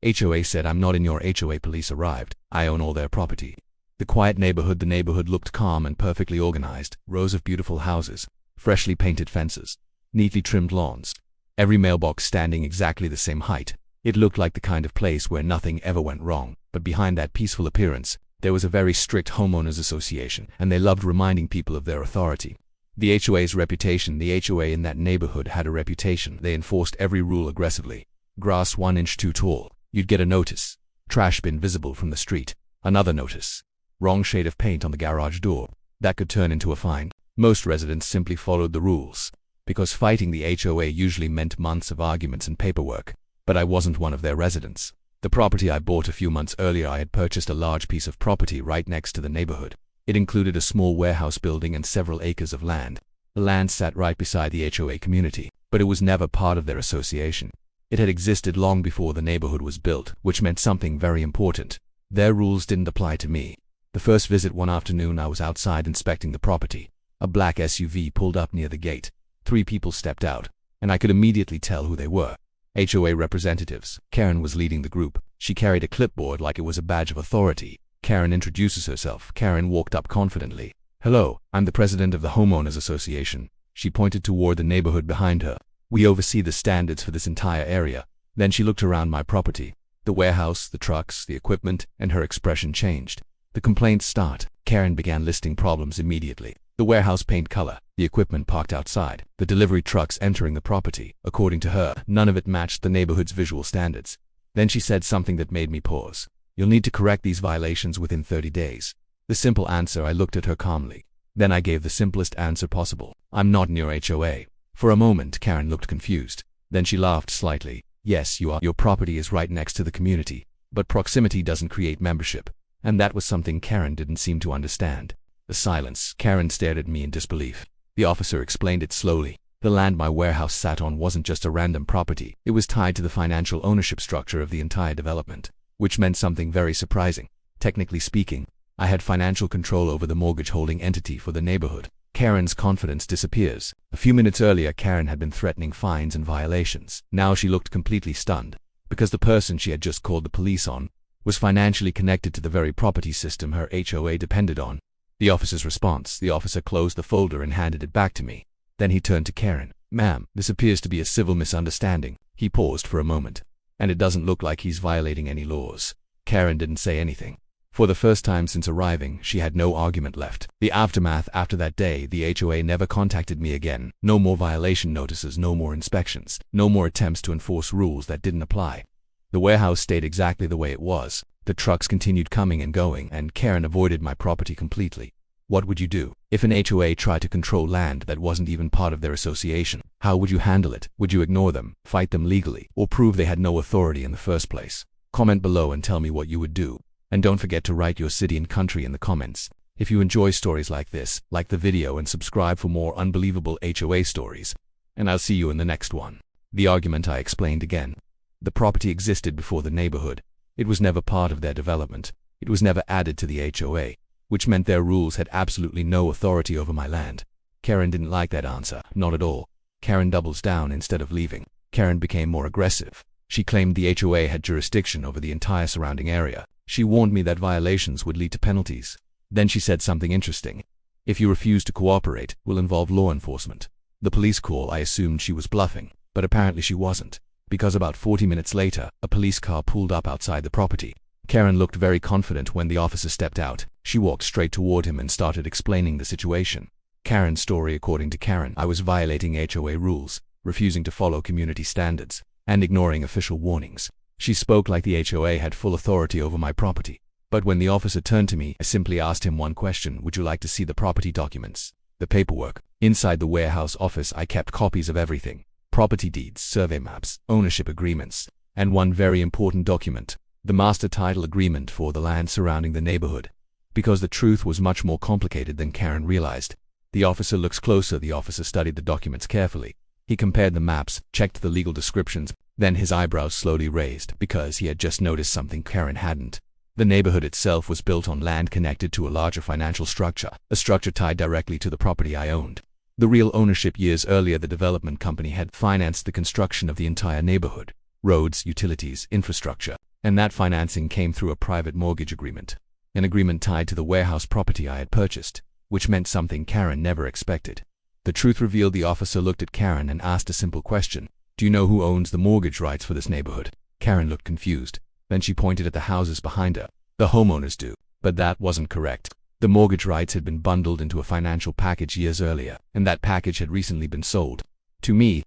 HOA said, I'm not in your HOA. Police arrived. I own all their property. The quiet neighborhood. The neighborhood looked calm and perfectly organized. Rows of beautiful houses, freshly painted fences, neatly trimmed lawns. Every mailbox standing exactly the same height. It looked like the kind of place where nothing ever went wrong. But behind that peaceful appearance, there was a very strict homeowners association, and they loved reminding people of their authority. The HOA's reputation. The HOA in that neighborhood had a reputation. They enforced every rule aggressively. Grass 1 inch too tall, you'd get a notice. Trash bin visible from the street, another notice. Wrong shade of paint on the garage door, that could turn into a fine. Most residents simply followed the rules, because fighting the HOA usually meant months of arguments and paperwork. But I wasn't one of their residents. The property I bought a few months earlier, I had purchased a large piece of property right next to the neighborhood. It included a small warehouse building and several acres of land. The land sat right beside the HOA community, but it was never part of their association. It had existed long before the neighborhood was built, which meant something very important. Their rules didn't apply to me. The first visit, one afternoon, I was outside inspecting the property. A black SUV pulled up near the gate. 3 people stepped out, and I could immediately tell who they were. HOA representatives. Karen was leading the group. She carried a clipboard like it was a badge of authority. Karen introduces herself. Karen walked up confidently. Hello, I'm the president of the Homeowners Association. She pointed toward the neighborhood behind her. We oversee the standards for this entire area. Then she looked around my property. The warehouse, the trucks, the equipment, and her expression changed. The complaints start. Karen began listing problems immediately. The warehouse paint color, the equipment parked outside, the delivery trucks entering the property. According to her, none of it matched the neighborhood's visual standards. Then she said something that made me pause. You'll need to correct these violations within 30 days. The simple answer. I looked at her calmly. Then I gave the simplest answer possible. I'm not in your HOA. For a moment, Karen looked confused. Then she laughed slightly. Yes, you are. Your property is right next to the community, but proximity doesn't create membership. And that was something Karen didn't seem to understand. The silence. Karen stared at me in disbelief. The officer explained it slowly. The land my warehouse sat on wasn't just a random property. It was tied to the financial ownership structure of the entire development, which meant something very surprising. Technically speaking, I had financial control over the mortgage holding entity for the neighborhood. Karen's confidence disappears. A few minutes earlier, Karen had been threatening fines and violations. Now she looked completely stunned, because the person she had just called the police on was financially connected to the very property system her HOA depended on. The officer's response. The officer closed the folder and handed it back to me. Then he turned to Karen. Ma'am, this appears to be a civil misunderstanding. He paused for a moment. And it doesn't look like he's violating any laws. Karen didn't say anything. For the first time since arriving, she had no argument left. The aftermath. After that day, the HOA never contacted me again. No more violation notices, no more inspections, no more attempts to enforce rules that didn't apply. The warehouse stayed exactly the way it was. The trucks continued coming and going, and Karen avoided my property completely. What would you do if an HOA tried to control land that wasn't even part of their association? How would you handle it? Would you ignore them, fight them legally, or prove they had no authority in the first place? Comment below and tell me what you would do. And don't forget to write your city and country in the comments. If you enjoy stories like this, like the video and subscribe for more unbelievable HOA stories. And I'll see you in the next one. The argument. I explained again. The property existed before the neighborhood. It was never part of their development. It was never added to the HOA, which meant their rules had absolutely no authority over my land. Karen didn't like that answer, not at all. Karen doubles down instead of leaving. Karen became more aggressive. She claimed the HOA had jurisdiction over the entire surrounding area. She warned me that violations would lead to penalties. Then she said something interesting. If you refuse to cooperate, we'll involve law enforcement. The police call. I assumed she was bluffing, but apparently she wasn't. Because about 40 minutes later, a police car pulled up outside the property. Karen looked very confident when the officer stepped out. She walked straight toward him and started explaining the situation. Karen's story. According to Karen, I was violating HOA rules, refusing to follow community standards, and ignoring official warnings. She spoke like the HOA had full authority over my property. But when the officer turned to me, I simply asked him one question. Would you like to see the property documents? The paperwork. Inside the warehouse office, I kept copies of everything. Property deeds, survey maps, ownership agreements, and one very important document, the master title agreement for the land surrounding the neighborhood. Because the truth was much more complicated than Karen realized. The officer looks closer. The officer studied the documents carefully. He compared the maps, checked the legal descriptions, then his eyebrows slowly raised because he had just noticed something Karen hadn't. The neighborhood itself was built on land connected to a larger financial structure, a structure tied directly to the property I owned. The real ownership. Years earlier, the development company had financed the construction of the entire neighborhood. Roads, utilities, infrastructure. And that financing came through a private mortgage agreement. An agreement tied to the warehouse property I had purchased, which meant something Karen never expected. The truth revealed. The officer looked at Karen and asked a simple question. Do you know who owns the mortgage rights for this neighborhood? Karen looked confused. Then she pointed at the houses behind her. The homeowners do. But that wasn't correct. The mortgage rights had been bundled into a financial package years earlier, and that package had recently been sold. To me,